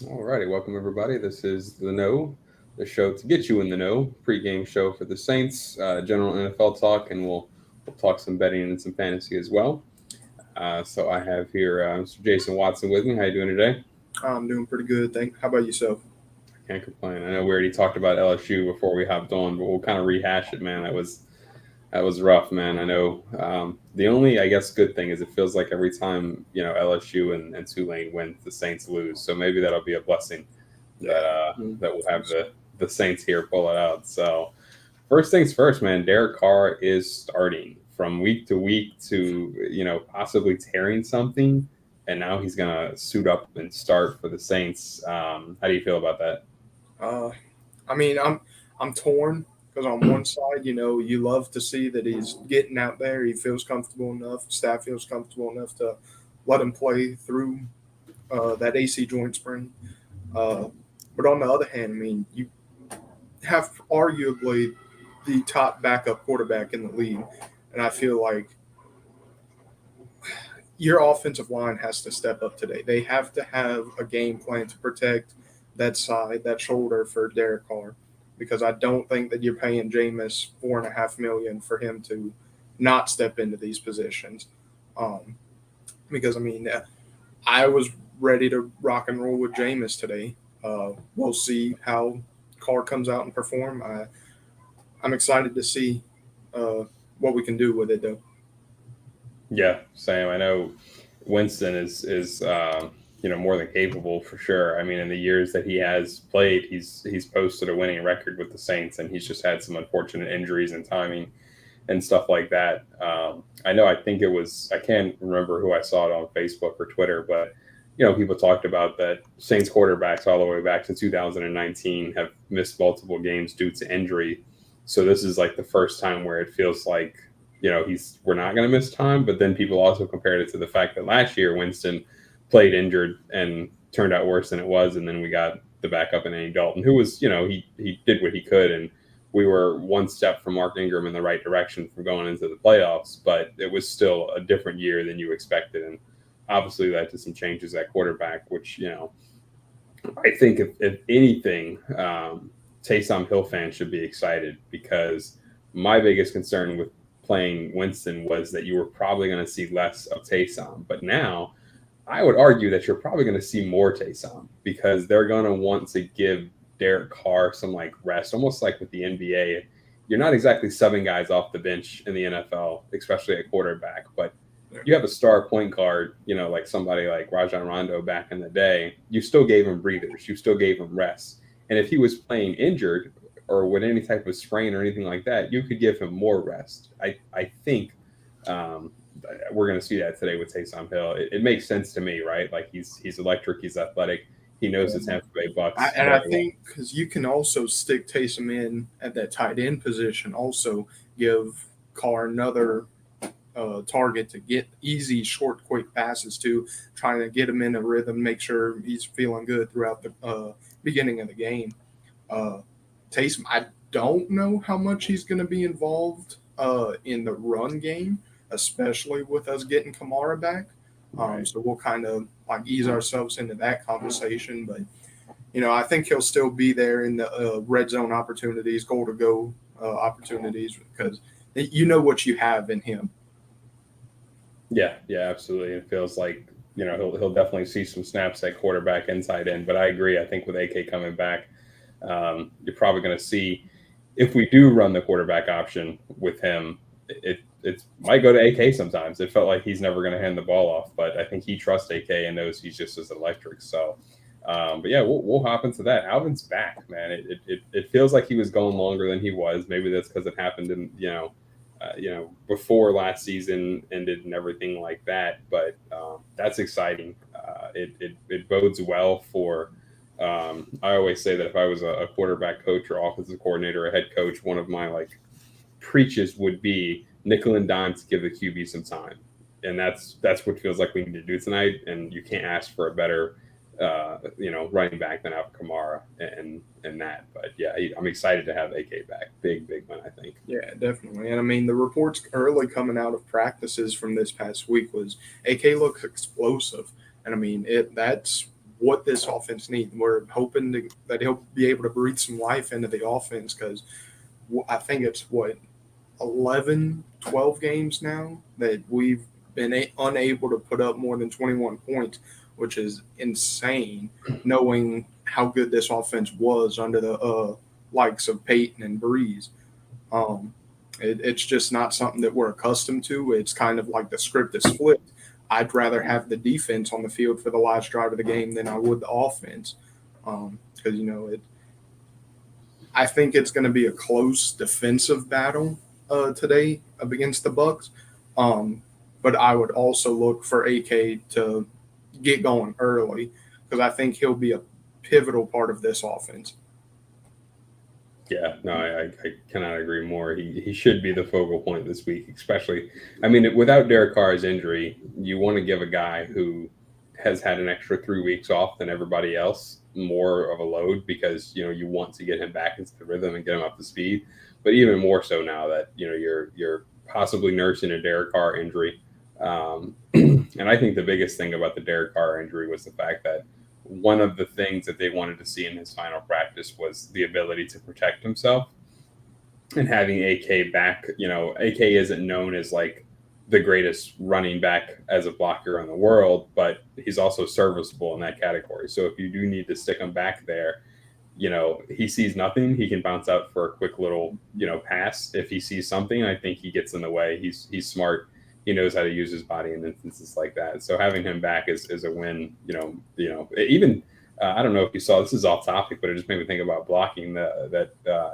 All righty, welcome everybody. This is the Know, the show to get you in the know. Pregame show for the Saints, general NFL talk, and we'll talk some betting and some fantasy as well. So I have here Mr. Jason Watson with me. How you doing today? I'm doing pretty good. How about yourself? Can't complain. I know we already talked about LSU before we hopped on, but we'll kind of rehash it, man. That was rough, man. I know. The only, I guess, good thing is it feels like every time LSU and Tulane win, the Saints lose. So maybe that'll be a blessing Yeah. that we'll have the Saints here pull it out. So first things first, man. Derek Carr is starting from week to week to possibly tearing something, and now he's gonna suit up and start for the Saints. How do you feel about that? Uh, I'm torn because on one side, you love to see that he's getting out there. He feels comfortable enough. Staff feels comfortable enough to let him play through that AC joint sprain. Uh, but on the other hand, you have arguably the top backup quarterback in the league, and I feel like your offensive line has to step up today. They have to have a game plan to protect that side, that shoulder for Derek Carr, because I don't think that you're paying Jameis $4.5 million for him to not step into these positions. Um, because I was ready to rock and roll with Jameis today. We'll see how Carr comes out and perform. I'm excited to see uh, what we can do with it, though. Yeah, same. I know Winston is more than capable for sure. I mean, in the years that he has played, he's posted a winning record with the Saints, and he's just had some unfortunate injuries and timing and stuff like that. I know. I think it was. I can't remember who I saw it on Facebook or Twitter, but people talked about that Saints quarterbacks all the way back to 2019 have missed multiple games due to injury. So this is like the first time where it feels like we're not going to miss time. But then people also compared it to the fact that last year Winston played injured and turned out worse than it was, and then we got the backup in Andy Dalton, who was he did what he could, and we were one step from Mark Ingram in the right direction from going into the playoffs, but it was still a different year than you expected, and obviously led to some changes at quarterback, which I think if anything, Taysom Hill fans should be excited because my biggest concern with playing Winston was that you were probably going to see less of Taysom. But now I would argue that you're probably going to see more Taysom because they're going to want to give Derek Carr some like rest, almost like with the NBA. You're not exactly subbing guys off the bench in the NFL, especially at quarterback, but you have a star point guard, like somebody like Rajon Rondo back in the day, you still gave him breathers, you still gave him rest. And if he was playing injured or with any type of sprain or anything like that, you could give him more rest. I think um, we're going to see that today with Taysom Hill. It makes sense to me, right? Like he's electric, he's athletic, he knows the Tampa Bay Bucks I very well. think because you can also stick Taysom in at that tight end position, also give Carr another target to get easy, short, quick passes to, trying to get him in a rhythm, make sure he's feeling good throughout the beginning of the game. Uh, Taysom, I don't know how much he's going to be involved in the run game, especially with us getting Kamara back. Right. So we'll kind of like ease ourselves into that conversation, but I think he'll still be there in the red zone opportunities, goal to go opportunities, because you know what you have in him. Yeah, yeah, absolutely. It feels like he'll definitely see some snaps at quarterback inside in. But I agree. I think with AK coming back, you're probably going to see if we do run the quarterback option with him, it might go to AK sometimes. It felt like he's never going to hand the ball off, but I think he trusts AK and knows he's just as electric. So, but yeah, we'll hop into that. Alvin's back, man. It feels like he was going longer than he was. Maybe that's because it happened in before last season ended and everything like that. But that's exciting. It bodes well for. I always say that if I was a quarterback coach or offensive coordinator or head coach, one of my like preaches would be nickel and dime to give the QB some time, and that's what feels like we need to do tonight. And you can't ask for a better, running back than Alvin Kamara and that. But yeah, I'm excited to have AK back. Big one, I think. Yeah, definitely. And the reports early coming out of practices from this past week was AK looks explosive, and that's what this offense needs. We're hoping that he'll be able to breathe some life into the offense because I think it's 11, 12 games now that we've been unable to put up more than 21 points, which is insane, knowing how good this offense was under the likes of Peyton and Breeze. Um, it's just not something that we're accustomed to. It's kind of like the script is flipped. I'd rather have the defense on the field for the last drive of the game than I would the offense, because I think it's going to be a close defensive battle today against the Bucks. But I would also look for AK to get going early because I think he'll be a pivotal part of this offense. Yeah, no, I cannot agree more. He should be the focal point this week, especially. I mean, without Derek Carr's injury, you want to give a guy who has had an extra 3 weeks off than everybody else more of a load because you want to get him back into the rhythm and get him up to speed. But even more so now that you're possibly nursing a Derek Carr injury, and I think the biggest thing about the Derek Carr injury was the fact that one of the things that they wanted to see in his final practice was the ability to protect himself, and having AK back. AK isn't known as like the greatest running back as a blocker in the world, but he's also serviceable in that category. So if you do need to stick him back there, he sees nothing, he can bounce out for a quick little, pass. If he sees something, I think he gets in the way. He's smart. He knows how to use his body in instances like that. So having him back is a win. Even I don't know if you saw, this is off topic, but it just made me think about blocking. That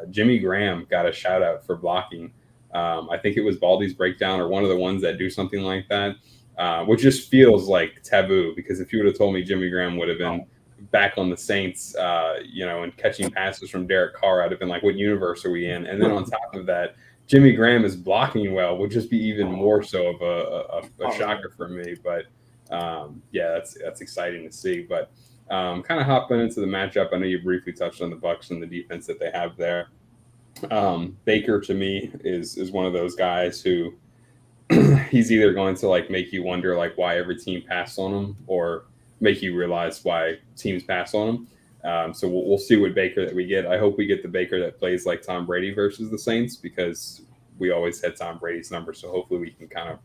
Jimmy Graham got a shout out for blocking. I think it was Baldy's Breakdown or one of the ones that do something like that, which just feels like taboo. Because if you would have told me Jimmy Graham would have been back on the Saints, and catching passes from Derek Carr, I'd have been like, what universe are we in? And then on top of that, Jimmy Graham is blocking well, would just be even more so of a shocker for me. But that's exciting to see. But kind of hopping into the matchup, I know you briefly touched on the Bucs and the defense that they have there. Baker to me is one of those guys who he's either going to like make you wonder like why every team passed on him or make you realize why teams pass on him. So we'll see what Baker that we get. I hope we get the Baker that plays like Tom Brady versus the Saints because we always had Tom Brady's number. So hopefully we can kind of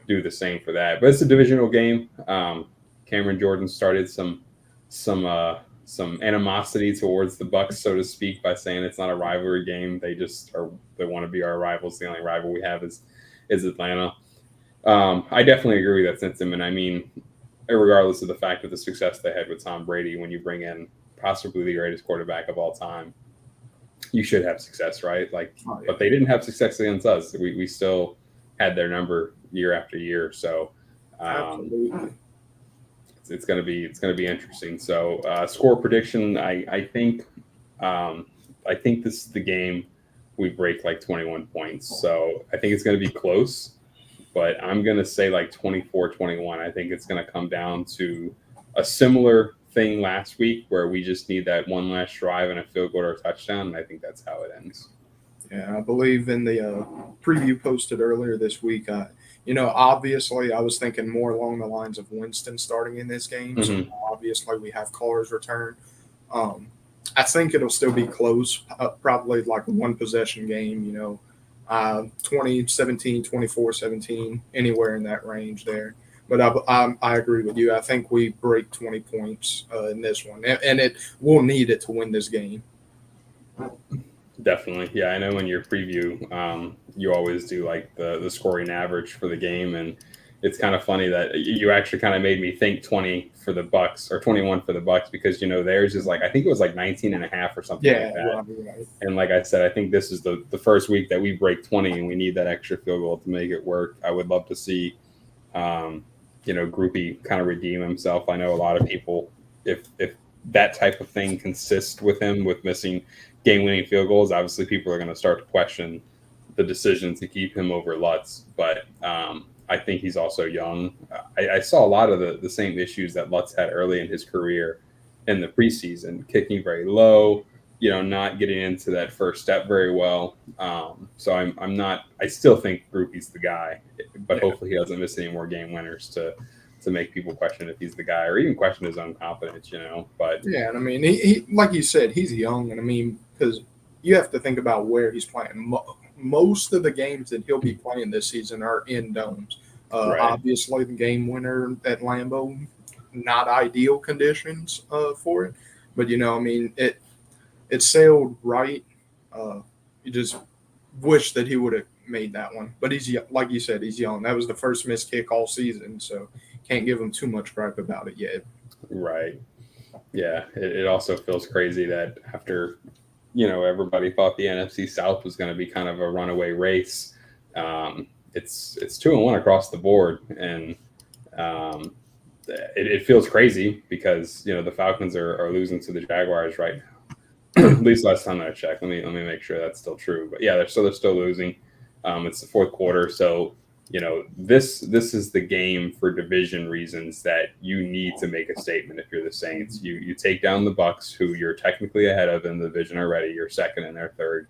do the same for that. But it's a divisional game. Cameron Jordan started some animosity towards the Bucs, so to speak, by saying it's not a rivalry game. They want to be our rivals. The only rival we have is Atlanta. I definitely agree with that sentiment. I mean, regardless of the fact of the success they had with Tom Brady, when you bring in possibly the greatest quarterback of all time, you should have success, right? But they didn't have success against us. We still had their number year after year. So it's gonna be interesting. So score prediction, I think this is the game we break like 21 points. So I think it's gonna be close, but I'm gonna say like 24-21. I think it's gonna come down to a similar thing last week where we just need that one last drive and a field goal or a touchdown, and I think that's how it ends. Yeah, I believe in the preview posted earlier this week. Obviously, I was thinking more along the lines of Winston starting in this game. Mm-hmm. So obviously, we have Carr's return. I think it'll still be close, probably like a one possession game. 20-17, 24-17, anywhere in that range there. But I agree with you. I think we break 20 points in this one, and we'll need it to win this game. Definitely. Yeah, I know in your preview, you always do like the scoring average for the game, and it's kind of funny that you actually kind of made me think 20 for the Bucs or 21 for the Bucs because theirs is like I think it was like 19.5 or something like that. Right. And like I said, I think this is the first week that we break 20 and we need that extra field goal to make it work. I would love to see Groupie kind of redeem himself. I know a lot of people, if that type of thing consists with him with missing game-winning field goals, obviously people are going to start to question the decision to keep him over Lutz. But I think he's also young. I saw a lot of the same issues that Lutz had early in his career in the preseason, kicking very low, not getting into that first step very well. So I still think Groupie's the guy, but hopefully he doesn't miss any more game winners to to make people question if he's the guy or even question his own confidence, But Yeah, and I mean, he like you said, he's young, and I mean, because you have to think about where he's playing. Most of the games that he'll be playing this season are in domes. right, Obviously, the game winner at Lambeau, not ideal conditions for it, but I mean, it sailed right. You just wish that he would have made that one, but like you said, he's young. That was the first missed kick all season, so can't give him too much gripe about it yet. right. Yeah, it also feels crazy that after everybody thought the NFC South was going to be kind of a runaway race. It's 2-1 across the board, and it feels crazy because the Falcons are losing to the Jaguars right now. At least last time that I checked. Let me make sure that's still true. But yeah, they're still losing. It's the fourth quarter, so this is the game for division reasons that you need to make a statement. If you're the Saints, you take down the Bucs, who you're technically ahead of in the division already. You're second and they're third.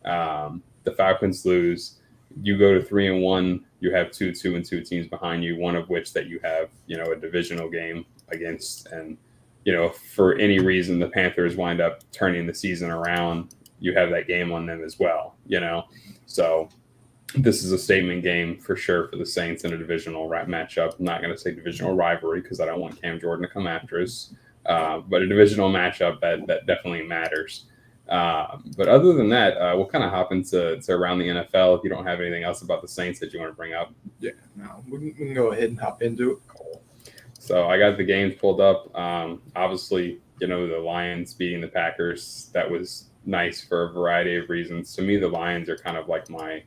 The Falcons lose. You go to 3-1. You have 2-2 teams behind you, one of which that you have a divisional game against, and for any reason the Panthers wind up turning the season around, you have that game on them as well. So this is a statement game for sure for the Saints in a divisional matchup. I'm not going to say divisional rivalry because I don't want Cam Jordan to come after us, but a divisional matchup that definitely matters. But other than that, we'll kind of hop into around the NFL if you don't have anything else about the Saints that you want to bring up. Yeah, no, we can go ahead and hop into it. So I got the games pulled up. Obviously, the Lions beating the Packers, that was nice for a variety of reasons. To me, the Lions are kind of like my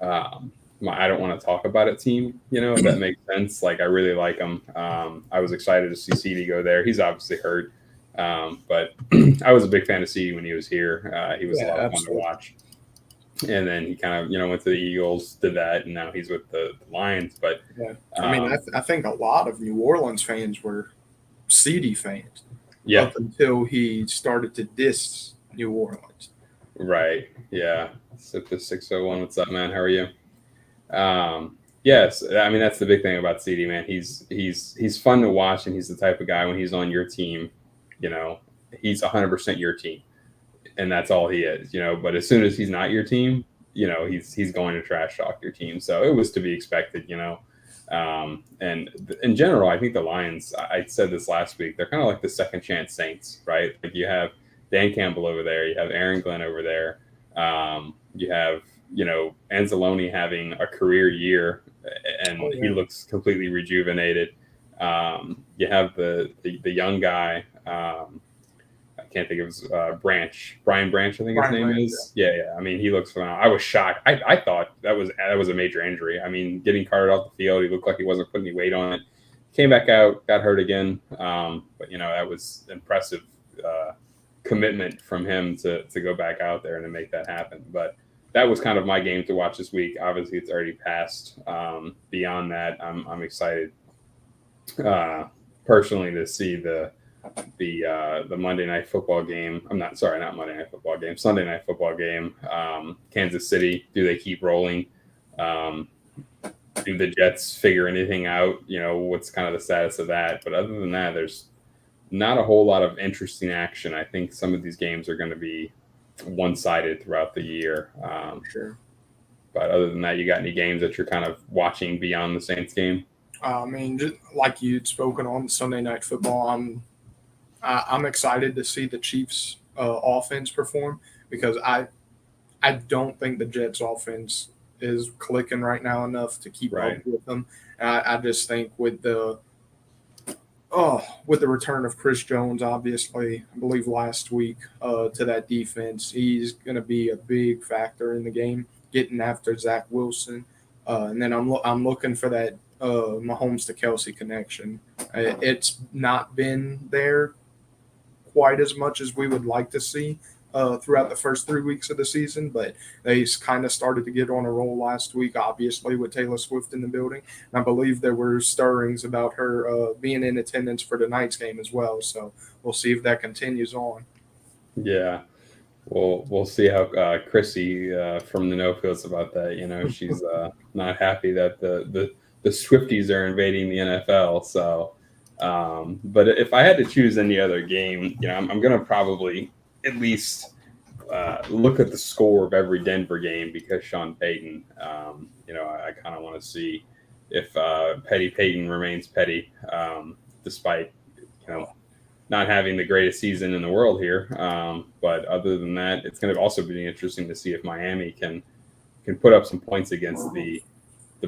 I don't want to talk about it team, if that makes sense. Like, I really like them. I was excited to see CD go there. He's obviously hurt, but I was a big fan of CD when he was here. He was a lot of fun to watch. And then he kind of, went to the Eagles, did that, and now he's with the Lions. But yeah, I mean, I think a lot of New Orleans fans were CD fans up until he started to diss New Orleans. Right. Yeah. Sip the 601. What's up, man? How are you? Yes. I mean, that's the big thing about CD, man. He's fun to watch, and he's the type of guy when he's on your team, he's 100% your team. And that's all he is, but as soon as he's not your team, he's going to trash talk your team. So it was to be expected, and in general, I think the Lions, I said this last week, they're kind of like the second chance Saints, right? Like, you have Dan Campbell over there, you have Aaron Glenn over there. You have, Anzalone having a career year, and he looks completely rejuvenated. You have the young guy, I can't think of his Brian Branch, I think his name is. Yeah. I mean, he looks phenomenal. I was shocked. I thought that was a major injury. I mean, getting carted off the field, he looked like he wasn't putting any weight on it. Came back out, got hurt again. But that was impressive commitment from him to go back out there and to make that happen. But that was kind of my game to watch this week. Obviously, it's already passed. Beyond that, I'm excited personally to see the Monday Night Football game. Not Monday Night Football game. Sunday Night Football game. Kansas City. Do they keep rolling? Do the Jets figure anything out? What's kind of the status of that? But other than that, there's not a whole lot of interesting action. I think some of these games are going to be one-sided throughout the year. Sure. But other than that, you got any games that you're kind of watching beyond the Saints game? I mean, just like you'd spoken on Sunday Night Football, I'm excited to see the Chiefs' offense perform, because I don't think the Jets' offense is clicking right now enough to keep up with them. I just think with the return of Chris Jones, obviously, I believe last week, to that defense, he's going to be a big factor in the game, getting after Zach Wilson. And then I'm looking for that Mahomes to Kelsey connection. It's not been there quite as much as we would like to see throughout the first 3 weeks of the season, but they kind of started to get on a roll last week, obviously, with Taylor Swift in the building. And I believe there were stirrings about her being in attendance for tonight's game as well. So we'll see if that continues on. Yeah. We'll see how Chrissy from the Kneaux feels about that. She's not happy that the Swifties are invading the NFL. So, but if I had to choose any other game, I'm going to probably at least look at the score of every Denver game because Sean Payton. I kind of want to see if Petty Payton remains petty, despite not having the greatest season in the world here. But other than that, it's going to also be interesting to see if Miami can put up some points against the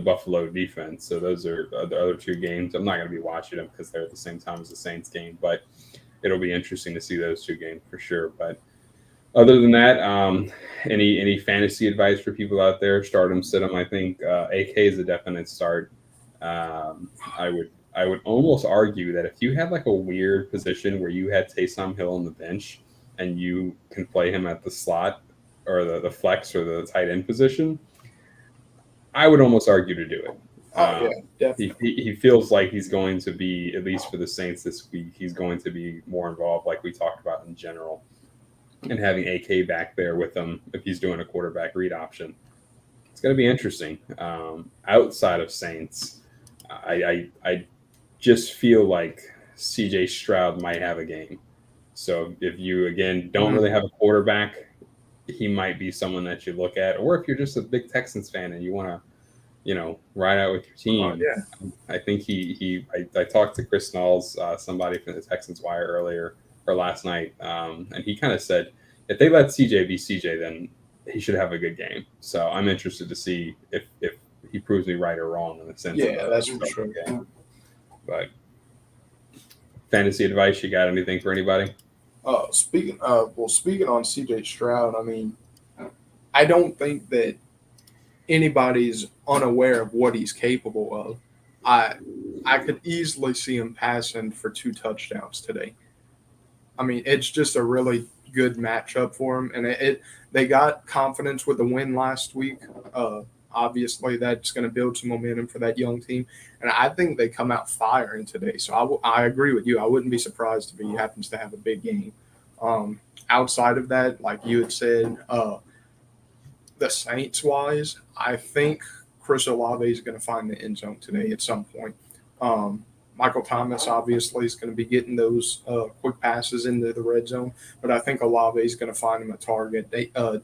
Buffalo defense. So those are the other two games. I'm not going to be watching them because they're at the same time as the Saints game, but it'll be interesting to see those two games for sure. But other than that, any fantasy advice for people out there? Start them, sit them. I think AK is a definite start. I would almost argue that if you had like a weird position where you had Taysom Hill on the bench and you can play him at the slot or the flex or the tight end position, I would almost argue to do it. Oh, yeah, definitely. He feels like he's going to be, at least for the Saints this week, he's going to be more involved, like we talked about in general. And having AK back there with him, if he's doing a quarterback read option, it's going to be interesting. Outside of Saints, I just feel like CJ Stroud might have a game. So if you, again, don't really have a quarterback, he might be someone that you look at. Or if you're just a big Texans fan and you want to, ride out with your team. I think I talked to Chris Knowles, somebody from the Texans Wire earlier or last night, and he kind of said if they let CJ be CJ, then he should have a good game. So I'm interested to see if he proves me right or wrong in the sense. Yeah, that's for sure. Game. But fantasy advice, you got anything for anybody? Speaking on CJ Stroud, I mean, I don't think that anybody's unaware of what he's capable of. I could easily see him passing for 2 touchdowns today. I mean, it's just a really good matchup for him, and they got confidence with the win last week. Obviously, that's going to build some momentum for that young team, and I think they come out firing today. So I agree with you. I wouldn't be surprised if he happens to have a big game. Outside of that, like you had said, the Saints-wise, I think Chris Olave is going to find the end zone today at some point. Michael Thomas obviously is going to be getting those quick passes into the red zone, but I think Olave is going to find him a target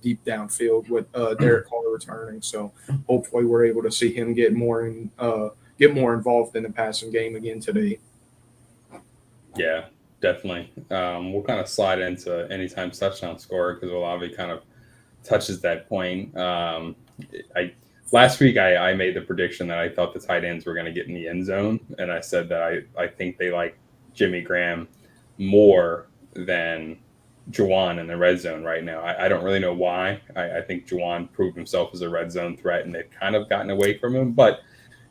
deep downfield with Derek Carr returning. So hopefully we're able to see him get more involved in the passing game again today. Yeah, definitely. We'll kind of slide into anytime touchdown scorer because Olave kind of touches that point. Last week, I made the prediction that I thought the tight ends were going to get in the end zone, and I said that I think they like Jimmy Graham more than Juwan in the red zone right now. I don't really know why. I think Juwan proved himself as a red zone threat, and they've kind of gotten away from him. But,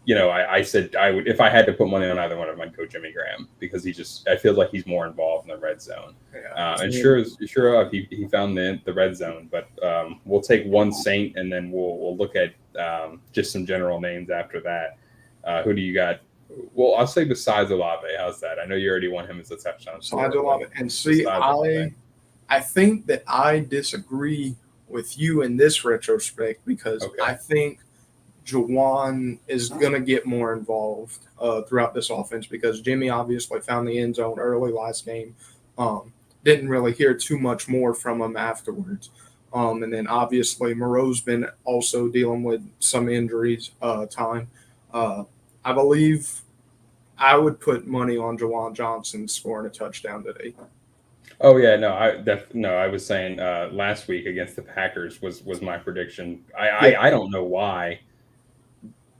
I said I would, if I had to put money on either one of them, I'd go Jimmy Graham because I feel like he's more involved in the red zone. And sure enough, he found the red zone. But we'll take one Saint, and then we'll look at just some general names after that. Who do you got? Well, I'll say besides Olave. How's that? I know you already want him as a touchdown. Besides Olave. And see, I think that I disagree with you in this retrospect because I think Juwan is going to get more involved throughout this offense because Jimmy obviously found the end zone early last game. Didn't really hear too much more from him afterwards. And then obviously Moreau's been also dealing with some injuries time. I believe I would put money on Juwan Johnson scoring a touchdown today. Oh yeah, no, I was saying last week against the Packers was my prediction. I don't know why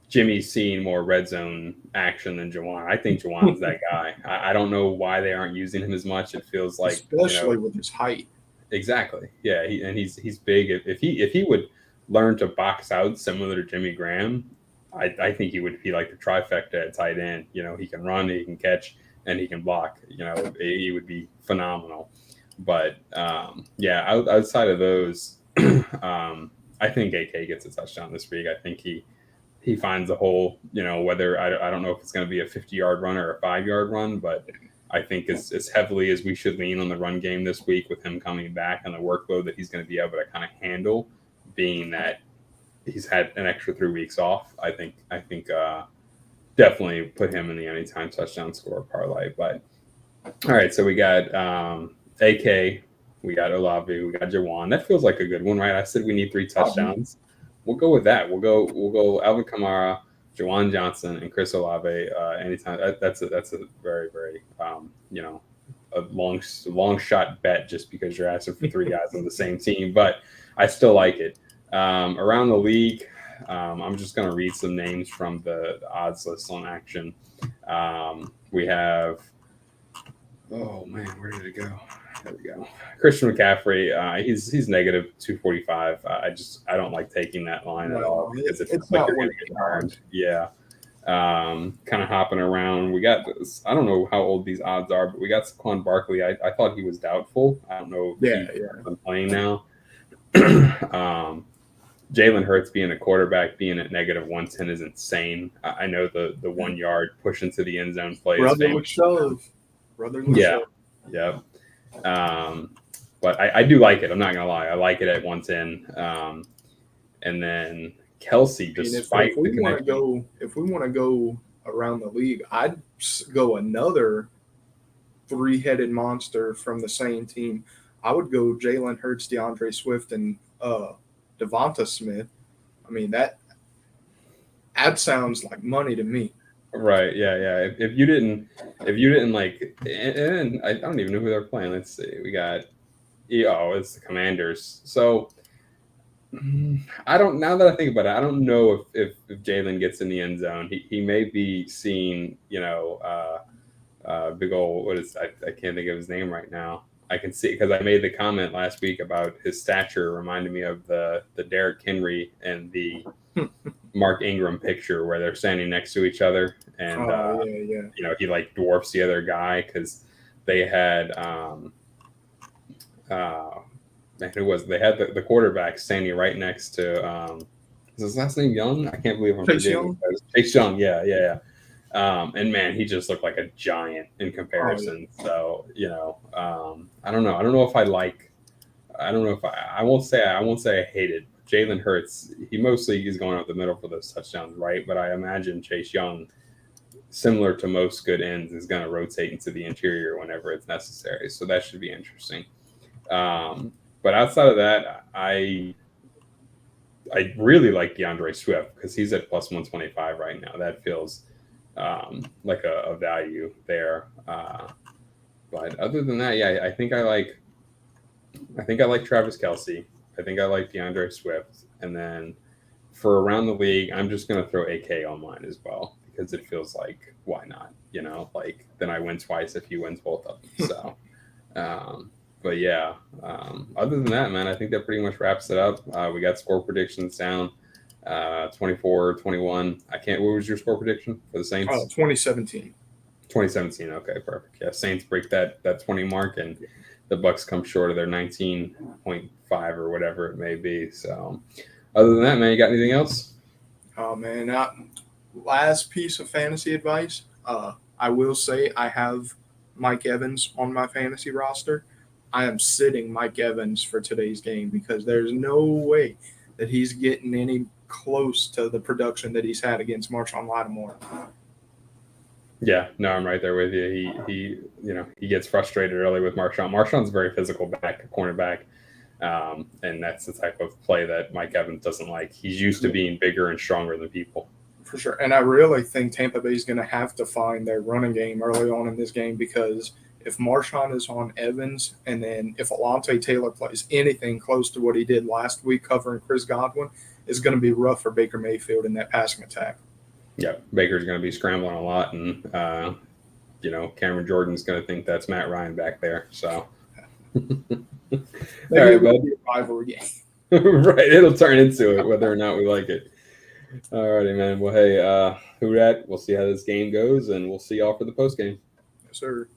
Jimmy's seeing more red zone action than Juwan. I think Juwan's that guy. I don't know why they aren't using him as much. It feels like especially with his height. Exactly. Yeah, he's big. If he would learn to box out similar to Jimmy Graham, I think he would be like the trifecta at tight end. He can run, he can catch, and he can block. He would be phenomenal. But outside of those, I think AK gets a touchdown this week. I think he finds a hole. Whether I don't know if it's going to be a 50-yard run or a 5-yard run, but I think as heavily as we should lean on the run game this week with him coming back and the workload that he's going to be able to kind of handle, being that he's had an extra 3 weeks off. I think definitely put him in the anytime touchdown score parlay. But all right, so we got AK, we got Olave, we got Jawan. That feels like a good one, right? I said we need 3 touchdowns. We'll go with that. We'll go Alvin Kamara, Jawan Johnson, and Chris Olave anytime. That's a very, very a long shot bet just because you're asking for 3 guys on the same team, but I still like it. Around the league, I'm just going to read some names from the odds list on Action. We have, oh man, where did it go? There we go. Christian McCaffrey, he's negative 245. I don't like taking that line at all because it's like you're going to get burned. Yeah. Kind of hopping around. We got this, I don't know how old these odds are, but we got Saquon Barkley. I thought he was doubtful. I don't know if he's playing now. Jalen Hurts being a quarterback, being at negative 110 is insane. I know the 1 yard push into the end zone play is famous. Brotherly shove. Yeah. But I do like it. I'm not gonna lie. I like it at 110. And then Kelsey, despite if we want to go around the league, I'd go another 3-headed monster from the same team. I would go Jalen Hurts, DeAndre Swift, and Devonta Smith. I mean that sounds like money to me. Right. Yeah. If you didn't like, and I don't even know who they're playing. Let's see. We got, it's the Commanders. So I don't. Now that I think about it, I don't know if Jalen gets in the end zone. He may be seeing, big old. What is? I can't think of his name right now. I can see because I made the comment last week about his stature reminded me of the Derrick Henry and the Mark Ingram picture where they're standing next to each other, and he like dwarfs the other guy because they had who was it? They had the quarterback standing right next to is his last name Young? I can't believe I'm forgetting. Chase Young, yeah. And man, he just looked like a giant in comparison. So I don't know. I don't know if I like. I don't know if I won't say I hate it. Jalen Hurts, he mostly is going out the middle for those touchdowns, right? But I imagine Chase Young, similar to most good ends, is going to rotate into the interior whenever it's necessary. So that should be interesting. But outside of that, I really like DeAndre Swift because he's at plus 125 right now. That feels like a value there. But other than that, I think I like Travis Kelce. I think I like DeAndre Swift. And then for around the league, I'm just going to throw AK on mine as well because it feels like, why not? Then I win twice if he wins both of them. So, but yeah, other than that, man, I think that pretty much wraps it up. We got score predictions down 24-21. What was your score prediction for the Saints? 2017. 2017. Okay, perfect. Yeah, Saints break that 20 mark and the Bucs come short of their 19.5 or whatever it may be. So other than that, man, you got anything else? Oh man, last piece of fantasy advice. I will say I have Mike Evans on my fantasy roster. I am sitting Mike Evans for today's game because there's no way that he's getting any close to the production that he's had against Marshawn Lattimore. Yeah, no, I'm right there with you. He gets frustrated early with Marshawn. Marshawn's a very physical cornerback, and that's the type of play that Mike Evans doesn't like. He's used to being bigger and stronger than people. For sure, and I really think Tampa Bay is going to have to find their running game early on in this game because if Marshawn is on Evans and then if Alontae Taylor plays anything close to what he did last week covering Chris Godwin, it's going to be rough for Baker Mayfield in that passing attack. Yeah, Baker's going to be scrambling a lot, and Cameron Jordan's going to think that's Matt Ryan back there. So, maybe it will be a rivalry game. Right, it'll turn into it whether or not we like it. All righty, man. Well, hey, who dat? We'll see how this game goes, and we'll see y'all for the post game. Yes, sir.